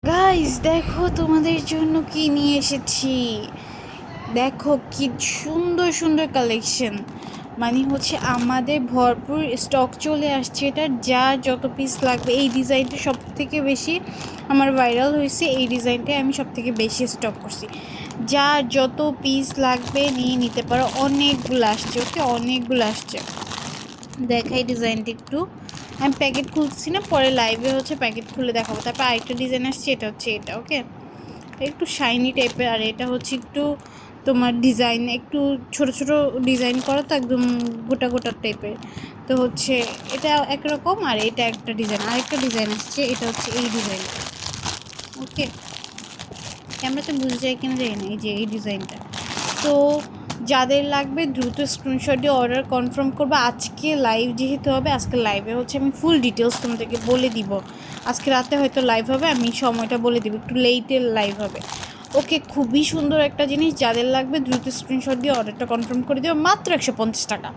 Guys দেখো তোমাদের জন্য কি নিয়ে এসেছি। দেখো কি সুন্দর সুন্দর কালেকশন, মানে হচ্ছে আমাদের ভরপুর স্টক চলে আসছে। এটা যার যত পিস লাগবে, এই ডিজাইনটা সব থেকে বেশি আমার ভাইরাল হয়েছে, এই ডিজাইনটাই আমি সব থেকে বেশি স্টক করছি। যার যত পিস লাগবে নিয়ে নিতে পারো, অনেকগুলো আসছে। ওকে, অনেকগুলো আসছে। দেখাই ডিজাইনটা একটু। আমি প্যাকেট খুলছি না, পরে লাইভে হচ্ছে প্যাকেট খুলে দেখাবো। তারপর আরেকটা ডিজাইন আসছে, এটা হচ্ছে এটা। ওকে, একটু শাইনি টাইপের, আর এটা হচ্ছে একটু তোমার ডিজাইন একটু ছোট ছোট ডিজাইন করা, তো একদম গোটা গোটা টাইপের। তো হচ্ছে এটা একরকম, আর এটা একটা ডিজাইন, আরেকটা ডিজাইন আসছে, এটা হচ্ছে এই ডিজাইনটা। ওকে, ক্যামেরাতে বুঝে যায় কিনা জানি না, এই যে এই ডিজাইনটা। তো যাদের লাগবে দ্রুত স্ক্রিনশট দিয়ে অর্ডার কনফার্ম করবো। আজকে লাইভ যেহেতু হবে, আজকে লাইভে হচ্ছে আমি ফুল ডিটেলস তোমাদেরকে বলে দিব। আজকে রাতে হয়তো লাইভ হবে, আমি সময়টা বলে দিব, একটু লেটের লাইভ হবে। ওকে, খুবই সুন্দর একটা জিনিস, যাদের লাগবে দ্রুত স্ক্রিনশট দিয়ে অর্ডারটা কনফার্ম করে দেবো, মাত্র 150 টাকা।